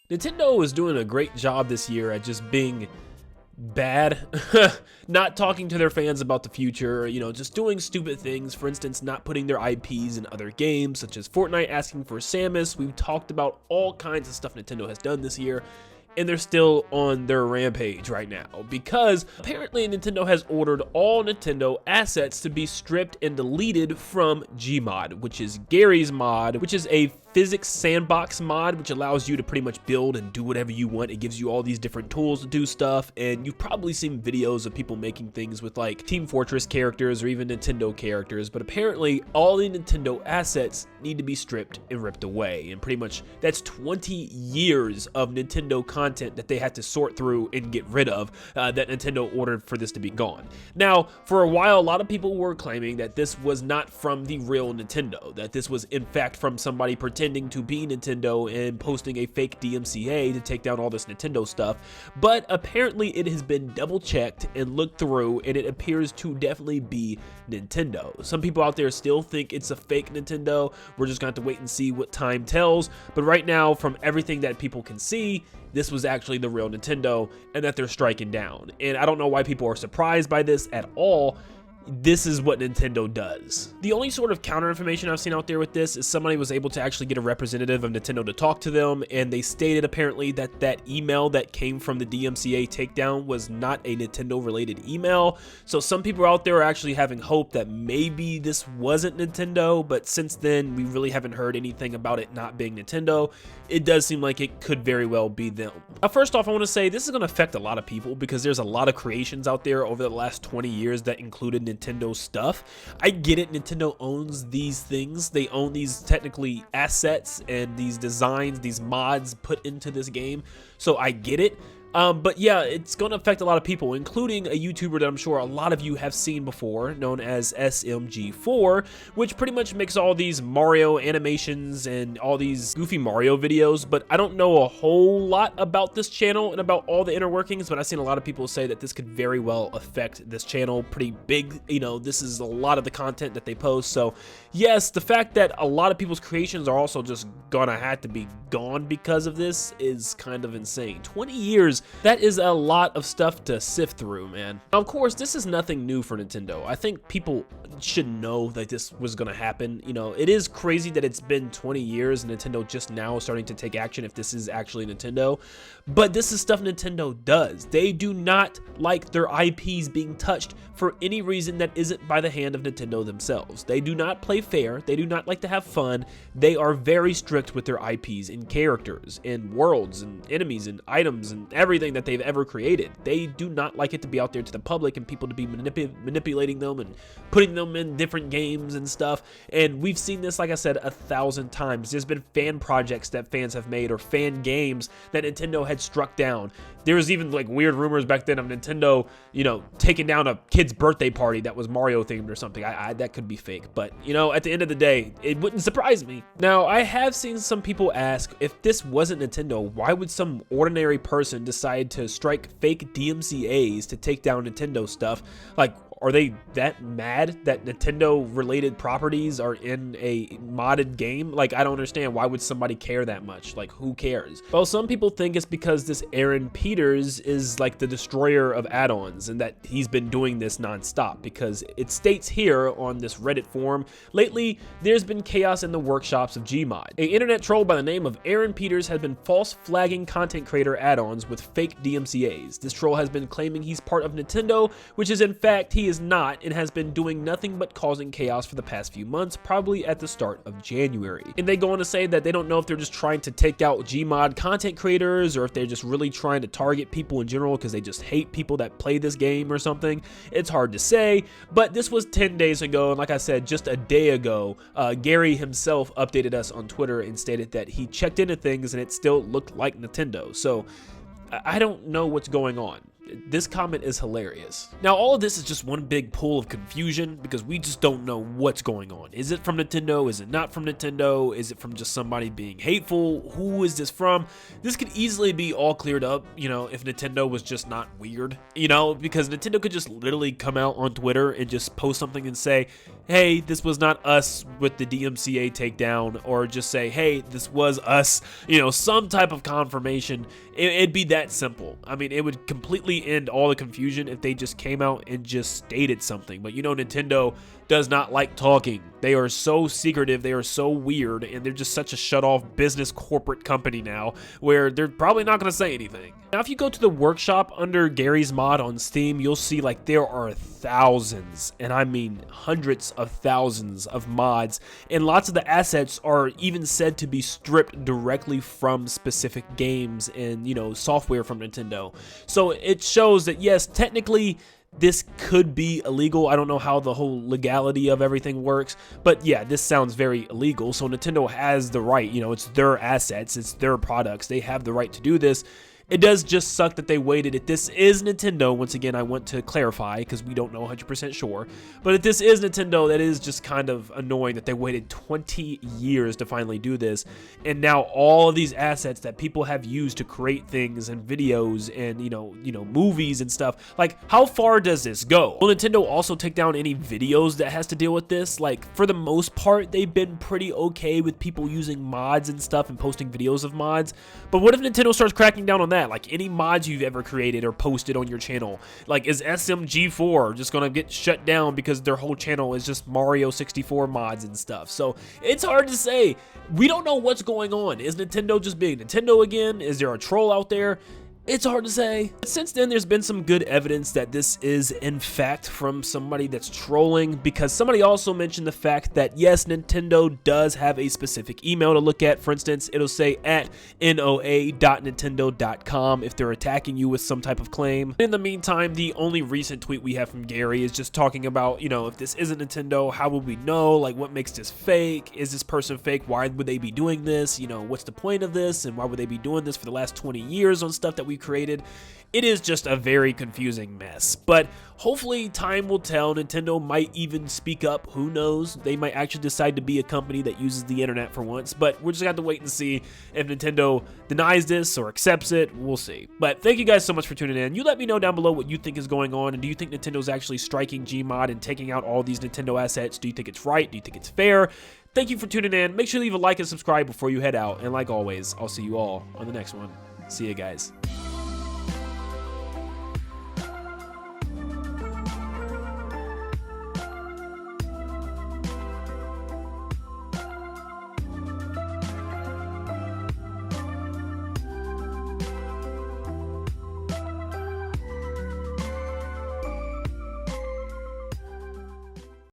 Nintendo is doing a great job this year at just being bad, not talking to their fans about the future, just doing stupid things. For instance, not putting their IPs in other games, such as Fortnite asking for Samus. We've talked about all kinds of stuff Nintendo has done this year, and they're still on their rampage right now because apparently Nintendo has ordered all Nintendo assets to be stripped and deleted from Gmod, which is Gary's mod, which is a physics sandbox mod, which allows you to pretty much build and do whatever you want. It gives you all these different tools to do stuff, and you've probably seen videos of people making things with like Team Fortress characters or even Nintendo characters, but apparently all the Nintendo assets need to be stripped and ripped away, and pretty much that's 20 years of Nintendo content that they had to sort through and get rid of, that Nintendo ordered for this to be gone. Now, for a while, a lot of people were claiming that this was not from the real Nintendo, that this was in fact from somebody pretending to be Nintendo and posting a fake DMCA to take down all this Nintendo stuff, but apparently it has been double checked and looked through, and it appears to definitely be Nintendo. Some people out there still think it's a fake Nintendo. We're just going to have to wait and see what time tells, but right now, from everything that people can see, this was actually the real Nintendo and that they're striking down. And I don't know why people are surprised by this at all. This is what Nintendo does. The only sort of counter information I've seen out there with this is somebody was able to actually get a representative of Nintendo to talk to them, and they stated apparently that that email that came from the DMCA takedown was not a Nintendo related email. So some people out there are actually having hope that maybe this wasn't Nintendo, but since then we really haven't heard anything about it not being Nintendo. It does seem like it could very well be them. Now, first off, I want to say this is going to affect a lot of people because there's a lot of creations out there over the last 20 years that included Nintendo stuff. I get it, Nintendo owns these things. They own these technically assets and these designs, these mods put into this game. So I get it. But yeah, it's going to affect a lot of people, including a YouTuber that I'm sure a lot of you have seen before, known as SMG4, which pretty much makes all these Mario animations and all these goofy Mario videos. But I don't know a whole lot about this channel and about all the inner workings, but I've seen a lot of people say that this could very well affect this channel pretty big. This is a lot of the content that they post. So yes, the fact that a lot of people's creations are also just gonna have to be gone because of this is kind of insane. 20 years, that is a lot of stuff to sift through, man. Now, of course, this is nothing new for Nintendo. I think people should know that this was gonna happen. It is crazy that it's been 20 years and Nintendo just now starting to take action if this is actually Nintendo. But this is stuff Nintendo does. They do not like their IPs being touched for any reason that isn't by the hand of Nintendo themselves. They do not play fair. They do not like to have fun. They are very strict with their IPs and characters and worlds and enemies and items and everything that they've ever created. They do not like it to be out there to the public and people to be manipulating them and putting them in different games and stuff. And we've seen this, like I said, 1,000 times. There's been fan projects that fans have made or fan games that Nintendo had struck down. There was even like weird rumors back then of Nintendo, taking down a kid's birthday party that was Mario themed or something. That could be fake, but at the end of the day, it wouldn't surprise me. Now, I have seen some people ask, if this wasn't Nintendo, why would some ordinary person decide to strike fake DMCAs to take down Nintendo stuff? Like, are they that mad that Nintendo related properties are in a modded game? Like, I don't understand. Why would somebody care that much? Like, who cares? Well, some people think it's because this Aaron Peters is like the destroyer of add-ons and that he's been doing this nonstop, because it states here on this Reddit forum, lately there's been chaos in the workshops of Gmod. An internet troll by the name of Aaron Peters has been false flagging content creator add-ons with fake DMCAs. This troll has been claiming he's part of Nintendo, which is in fact he is not, and has been doing nothing but causing chaos for the past few months, probably at the start of January. And they go on to say that they don't know if they're just trying to take out Gmod content creators or if they're just really trying to target people in general because they just hate people that play this game or something. It's hard to say, but this was 10 days ago, and like I said, just a day ago, Gary himself updated us on Twitter and stated that he checked into things and it still looked like Nintendo. So I don't know what's going on. This comment is hilarious. Now, all of this is just one big pool of confusion because we just don't know what's going on. Is it from Nintendo? Is it not from Nintendo? Is it from just somebody being hateful? Who is this from? This could easily be all cleared up, if Nintendo was just not weird, because Nintendo could just literally come out on Twitter and just post something and say, hey, this was not us with the DMCA takedown, or just say, hey, this was us, you know, some type of confirmation. It'd be that simple. I mean, it would completely end all the confusion if they just came out and just stated something. But you know, Nintendo does not like talking. They are so secretive, they are so weird, and they're just such a shut-off business corporate company now where they're probably not going to say anything. Now, if you go to the workshop under Gary's mod on Steam, you'll see like there are thousands, and I mean hundreds of thousands of mods, and lots of the assets are even said to be stripped directly from specific games and, you know, software from Nintendo. So it shows that yes, technically this could be illegal. I don't know how the whole legality of everything works, but yeah, this sounds very illegal. So Nintendo has the right, you know, it's their assets, it's their products, they have the right to do this. It does just suck that they waited. If this is Nintendo, once again, I want to clarify because we don't know 100% sure, but if this is Nintendo, that is just kind of annoying that they waited 20 years to finally do this. And now all of these assets that people have used to create things and videos and, you know, movies and stuff, like how far does this go? Will Nintendo also take down any videos that has to deal with this? Like for the most part, they've been pretty okay with people using mods and stuff and posting videos of mods. But what if Nintendo starts cracking down on that? Like any mods you've ever created or posted on your channel, like is SMG4 just gonna get shut down because their whole channel is just Mario 64 mods and stuff? So it's hard to say. We don't know what's going on. Is Nintendo just being Nintendo again? Is there a troll out there? It's hard to say. But since then, there's been some good evidence that this is in fact from somebody that's trolling, because somebody also mentioned the fact that yes, Nintendo does have a specific email to look at. For instance, it'll say at noa.nintendo.com if they're attacking you with some type of claim. In the meantime, the only recent tweet we have from Gary is just talking about, you know, if this isn't Nintendo, how would we know? Like, what makes this fake? Is this person fake? Why would they be doing this? You know, what's the point of this? And why would they be doing this for the last 20 years on stuff that we created? It is just a very confusing mess, but hopefully time will tell. Nintendo might even speak up. Who knows? They might actually decide to be a company that uses the internet for once, but we're just gonna have to wait and see if Nintendo denies this or accepts it. We'll see. But thank you guys so much for tuning in. You let me know down below what you think is going on, and do you think Nintendo's actually striking Gmod and taking out all these Nintendo assets? Do you think it's right? Do you think it's fair? Thank you for tuning in. Make sure to leave a like and subscribe before you head out, and like always, I'll see you all on the next one. See you guys.